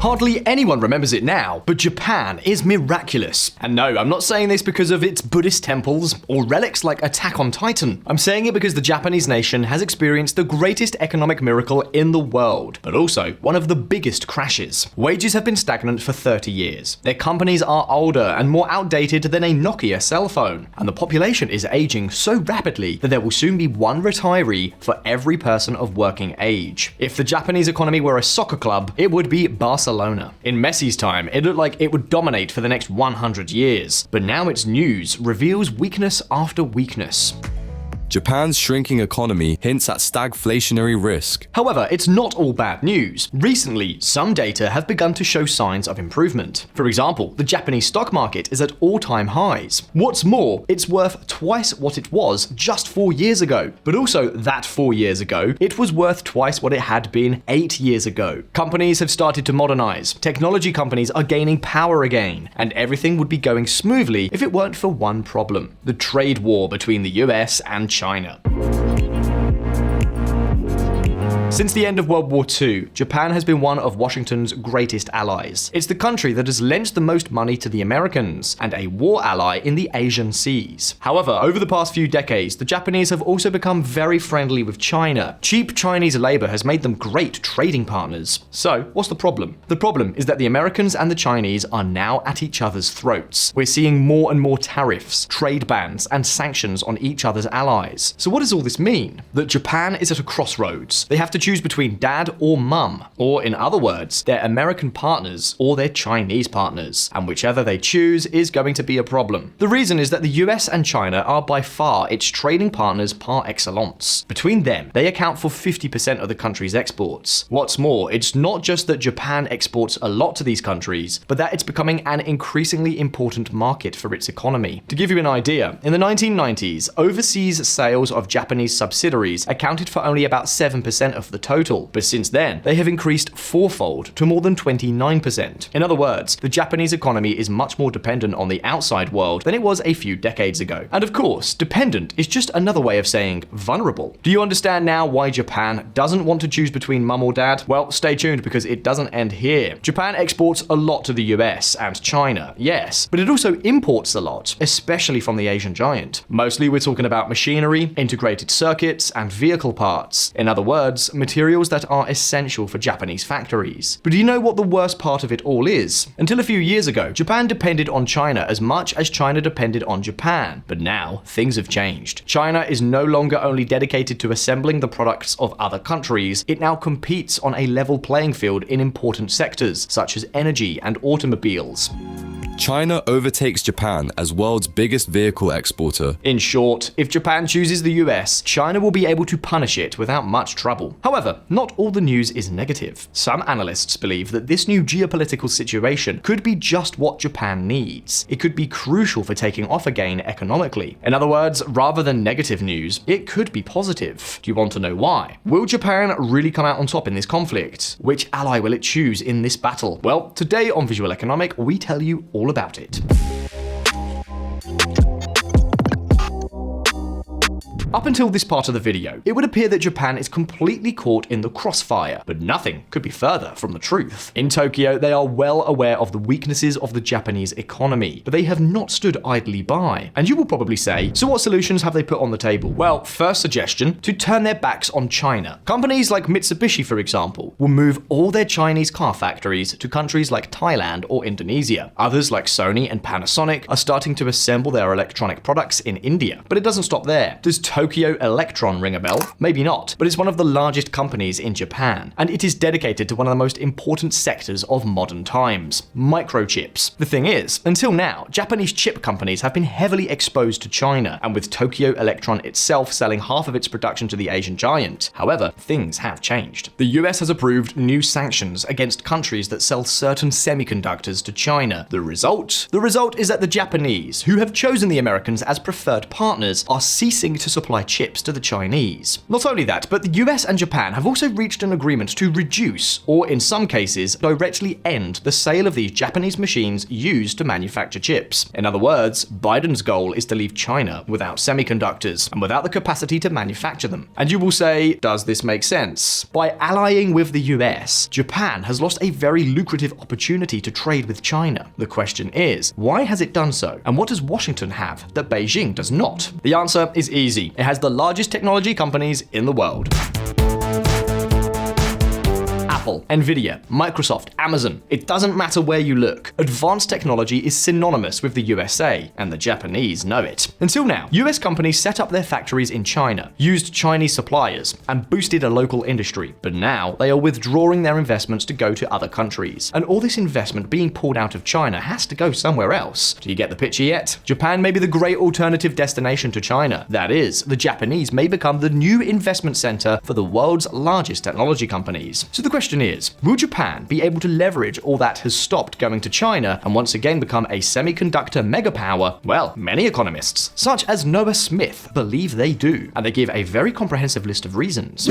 Hardly anyone remembers it now, but Japan is miraculous. And no, I'm not saying this because of its Buddhist temples or relics like Attack on Titan. I'm saying it because the Japanese nation has experienced the greatest economic miracle in the world, but also one of the biggest crashes. Wages have been stagnant for 30 years. Their companies are older and more outdated than a Nokia cell phone, and the population is aging so rapidly that there will soon be one retiree for every person of working age. If the Japanese economy were a soccer club, it would be Barcelona. In Messi's time, it looked like it would dominate for the next 100 years, but now its news reveals weakness after weakness. Japan's shrinking economy hints at stagflationary risk. However, it's not all bad news. Recently, some data have begun to show signs of improvement. For example, the Japanese stock market is at all-time highs. What's more, it's worth twice what it was just 4 years ago. But also, that 4 years ago, it was worth twice what it had been 8 years ago. Companies have started to modernize, technology companies are gaining power again, and everything would be going smoothly if it weren't for one problem: the trade war between the US and China. Since the end of World War II, Japan has been one of Washington's greatest allies. It's the country that has lent the most money to the Americans, and a war ally in the Asian seas. However, over the past few decades, the Japanese have also become very friendly with China. Cheap Chinese labor has made them great trading partners. So, what's the problem? The problem is that the Americans and the Chinese are now at each other's throats. We're seeing more and more tariffs, trade bans, and sanctions on each other's allies. So what does all this mean? That Japan is at a crossroads. They have to choose between dad or mum, or in other words, their American partners or their Chinese partners, and whichever they choose is going to be a problem. The reason is that the US and China are by far its trading partners par excellence. Between them, they account for 50% of the country's exports. What's more, it's not just that Japan exports a lot to these countries, but that it's becoming an increasingly important market for its economy. To give you an idea, in the 1990s, overseas sales of Japanese subsidiaries accounted for only about 7% of the total, but since then, they have increased fourfold to more than 29%. In other words, the Japanese economy is much more dependent on the outside world than it was a few decades ago. And of course, dependent is just another way of saying vulnerable. Do you understand now why Japan doesn't want to choose between mum or dad? Well, stay tuned because it doesn't end here. Japan exports a lot to the US and China, yes, but it also imports a lot, especially from the Asian giant. Mostly we're talking about machinery, integrated circuits, and vehicle parts. In other words, materials that are essential for Japanese factories. But do you know what the worst part of it all is? Until a few years ago, Japan depended on China as much as China depended on Japan. But now, things have changed. China is no longer only dedicated to assembling the products of other countries, it now competes on a level playing field in important sectors, such as energy and automobiles. China overtakes Japan as world's biggest vehicle exporter. In short, if Japan chooses the US, China will be able to punish it without much trouble. However, not all the news is negative. Some analysts believe that this new geopolitical situation could be just what Japan needs. It could be crucial for taking off again economically. In other words, rather than negative news, it could be positive. Do you want to know why? Will Japan really come out on top in this conflict? Which ally will it choose in this battle? Well, today on Visualeconomik, we tell you all about it. Up until this part of the video, it would appear that Japan is completely caught in the crossfire, but nothing could be further from the truth. In Tokyo, they are well aware of the weaknesses of the Japanese economy, but they have not stood idly by. And you will probably say, so what solutions have they put on the table? Well, first suggestion, to turn their backs on China. Companies like Mitsubishi, for example, will move all their Chinese car factories to countries like Thailand or Indonesia. Others like Sony and Panasonic are starting to assemble their electronic products in India. But it doesn't stop there. Does Tokyo Electron ring a bell? Maybe not, but it's one of the largest companies in Japan, and it is dedicated to one of the most important sectors of modern times: microchips. The thing is, until now, Japanese chip companies have been heavily exposed to China, and with Tokyo Electron itself selling half of its production to the Asian giant. However, things have changed. The US has approved new sanctions against countries that sell certain semiconductors to China. The result? The result is that the Japanese, who have chosen the Americans as preferred partners, are ceasing to supply supply chips to the Chinese. Not only that, but the US and Japan have also reached an agreement to reduce, or in some cases, directly end the sale of these Japanese machines used to manufacture chips. In other words, Biden's goal is to leave China without semiconductors and without the capacity to manufacture them. And you will say, does this make sense? By allying with the US, Japan has lost a very lucrative opportunity to trade with China. The question is, why has it done so? And what does Washington have that Beijing does not? The answer is easy. It has the largest technology companies in the world. Apple, Nvidia, Microsoft, Amazon. It doesn't matter where you look. Advanced technology is synonymous with the USA, and the Japanese know it. Until now, US companies set up their factories in China, used Chinese suppliers, and boosted a local industry. But now, they are withdrawing their investments to go to other countries. And all this investment being pulled out of China has to go somewhere else. Do you get the picture yet? Japan may be the great alternative destination to China. That is, the Japanese may become the new investment center for the world's largest technology companies. So the question is, will Japan be able to leverage all that has stopped going to China and once again become a semiconductor megapower? Well, many economists, such as Noah Smith, believe they do, and they give a very comprehensive list of reasons.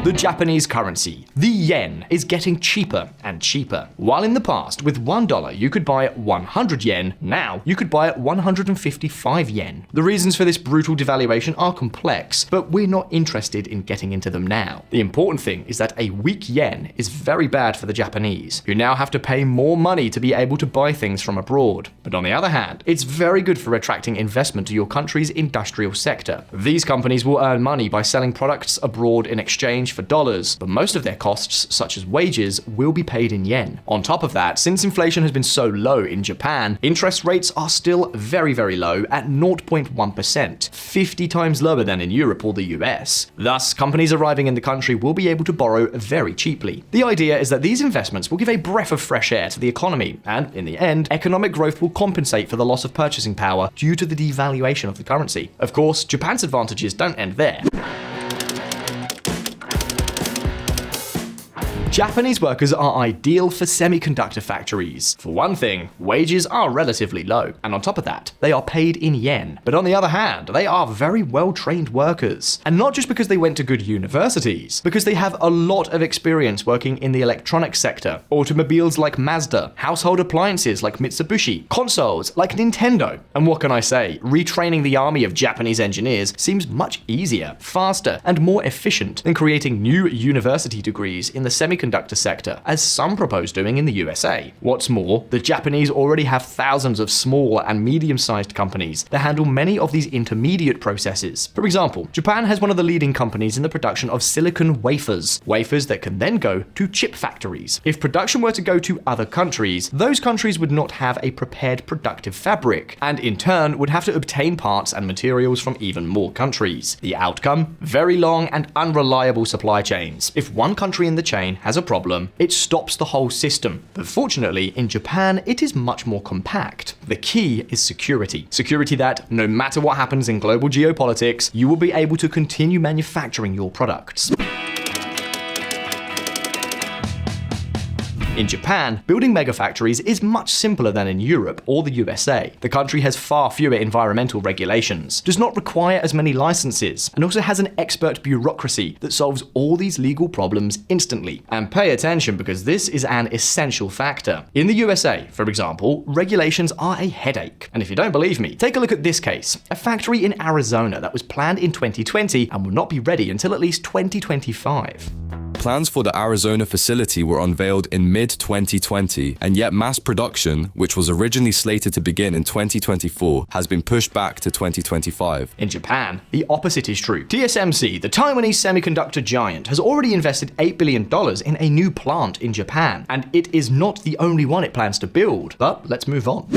The Japanese currency, the yen, is getting cheaper and cheaper. While in the past, with $1 you could buy 100 yen, now you could buy 155 yen. The reasons for this brutal devaluation are complex, but we're not interested in getting into them now. The important thing is that a weak yen is very bad for the Japanese, who now have to pay more money to be able to buy things from abroad. But on the other hand, it's very good for attracting investment to your country's industrial sector. These companies will earn money by selling products abroad in exchange for dollars, but most of their costs, such as wages, will be paid in yen. On top of that, since inflation has been so low in Japan, interest rates are still very, very low at 0.1%, 50 times lower than in Europe or the US. Thus, companies arriving in the country will be able to borrow very cheaply. The idea is that these investments will give a breath of fresh air to the economy, and in the end, economic growth will compensate for the loss of purchasing power due to the devaluation of the currency. Of course, Japan's advantages don't end there. Japanese workers are ideal for semiconductor factories. For one thing, wages are relatively low, and on top of that, they are paid in yen. But on the other hand, they are very well-trained workers. And not just because they went to good universities, because they have a lot of experience working in the electronics sector, automobiles like Mazda, household appliances like Mitsubishi, consoles like Nintendo. And what can I say? Retraining the army of Japanese engineers seems much easier, faster, and more efficient than creating new university degrees in the semiconductor sector, as some propose doing in the USA. What's more, the Japanese already have thousands of small and medium-sized companies that handle many of these intermediate processes. For example, Japan has one of the leading companies in the production of silicon wafers that can then go to chip factories. If production were to go to other countries, those countries would not have a prepared productive fabric, and in turn would have to obtain parts and materials from even more countries. The outcome? Very long and unreliable supply chains. If one country in the chain has a problem, it stops the whole system. But fortunately, in Japan, it is much more compact. The key is security. Security that, no matter what happens in global geopolitics, you will be able to continue manufacturing your products. In Japan, building megafactories is much simpler than in Europe or the USA. The country has far fewer environmental regulations, does not require as many licenses, and also has an expert bureaucracy that solves all these legal problems instantly. And pay attention, because this is an essential factor. In the USA, for example, regulations are a headache. And if you don't believe me, take a look at this case. A factory in Arizona that was planned in 2020 and will not be ready until at least 2025. Plans for the Arizona facility were unveiled in mid-2020, and yet mass production, which was originally slated to begin in 2024, has been pushed back to 2025. In Japan, the opposite is true. TSMC, the Taiwanese semiconductor giant, has already invested $8 billion in a new plant in Japan, and it is not the only one it plans to build. But let's move on.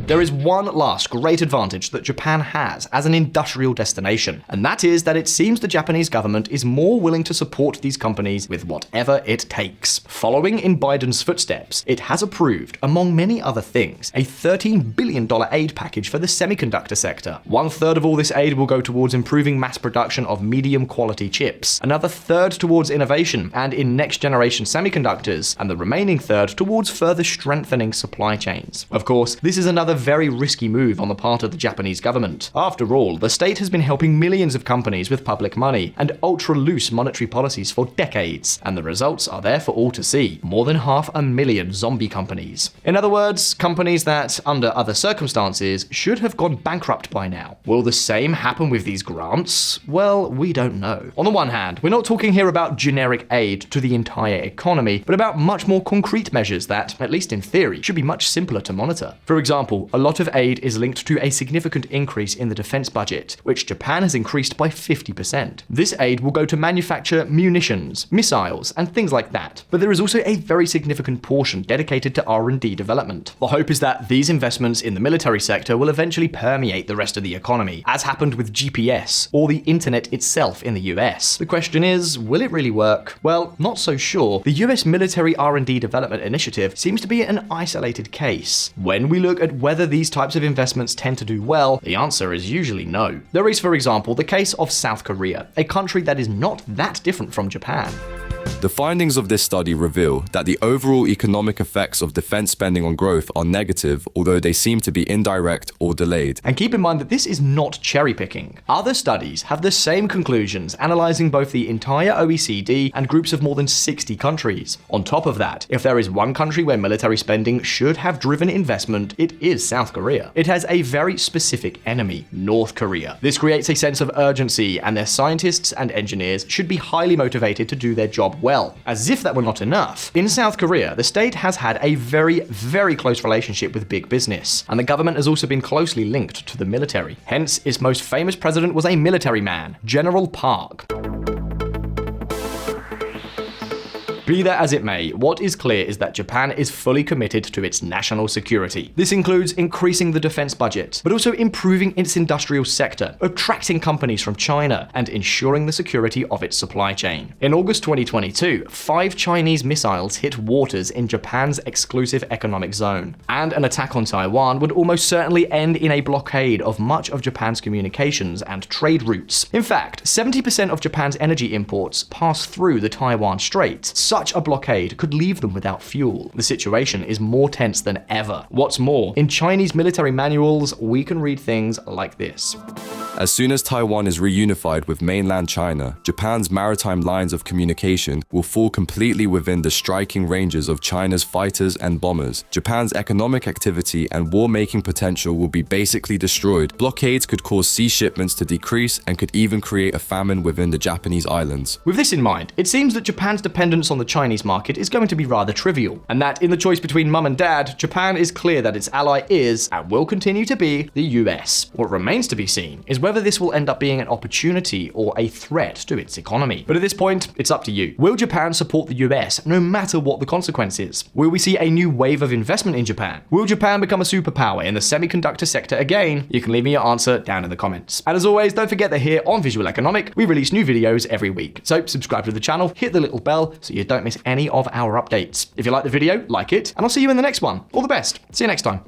There is one last great advantage that Japan has as an industrial destination, and that is that it seems the Japanese government is more willing to support these companies with whatever it takes. Following in Biden's footsteps, it has approved, among many other things, a $13 billion aid package for the semiconductor sector. 1/3 of all this aid will go towards improving mass production of medium quality chips, another third towards innovation and in next generation semiconductors, and the remaining third towards further strengthening supply chains. Of course, this is another very risky move on the part of the Japanese government. After all, the state has been helping millions of companies with public money and ultra-loose monetary policies for decades, and the results are there for all to see. More than 500,000 zombie companies. In other words, companies that, under other circumstances, should have gone bankrupt by now. Will the same happen with these grants? Well, we don't know. On the one hand, we're not talking here about generic aid to the entire economy, but about much more concrete measures that, at least in theory, should be much simpler to monitor. For example, a lot of aid is linked to a significant increase in the defense budget, which Japan has increased by 50%. This aid will go to manufacture munitions, missiles, and things like that. But there is also a very significant portion dedicated to R&D development. The hope is that these investments in the military sector will eventually permeate the rest of the economy, as happened with GPS or the internet itself in the US. The question is, will it really work? Well, not so sure. The US military R&D development initiative seems to be an isolated case. When we look at whether these types of investments tend to do well, the answer is usually no. There is, for example, the case of South Korea, a country that is not that different from Japan. The findings of this study reveal that the overall economic effects of defense spending on growth are negative, although they seem to be indirect or delayed. And keep in mind that this is not cherry picking. Other studies have the same conclusions, analyzing both the entire OECD and groups of more than 60 countries. On top of that, if there is one country where military spending should have driven investment, it is South Korea. It has a very specific enemy, North Korea. This creates a sense of urgency, and their scientists and engineers should be highly motivated to do their job well. As if that were not enough, in South Korea, the state has had a very, very close relationship with big business, and the government has also been closely linked to the military. Hence, its most famous president was a military man, General Park. Be that as it may, what is clear is that Japan is fully committed to its national security. This includes increasing the defense budget, but also improving its industrial sector, attracting companies from China, and ensuring the security of its supply chain. In August 2022, 5 Chinese missiles hit waters in Japan's exclusive economic zone, and an attack on Taiwan would almost certainly end in a blockade of much of Japan's communications and trade routes. In fact, 70% of Japan's energy imports pass through the Taiwan Strait. Such a blockade could leave them without fuel. The situation is more tense than ever. What's more, in Chinese military manuals, we can read things like this. As soon as Taiwan is reunified with mainland China, Japan's maritime lines of communication will fall completely within the striking ranges of China's fighters and bombers. Japan's economic activity and war-making potential will be basically destroyed. Blockades could cause sea shipments to decrease and could even create a famine within the Japanese islands. With this in mind, it seems that Japan's dependence on the Chinese market is going to be rather trivial, and that in the choice between mum and dad, Japan is clear that its ally is, and will continue to be, the US. What remains to be seen is whether this will end up being an opportunity or a threat to its economy. But at this point, it's up to you. Will Japan support the US no matter what the consequences? Will we see a new wave of investment in Japan? Will Japan become a superpower in the semiconductor sector again? You can leave me your answer down in the comments. And as always, don't forget that here on Visualeconomik, we release new videos every week. So subscribe to the channel, hit the little bell so you don't miss any of our updates. If you like the video, like it, and I'll see you in the next one. All the best. See you next time.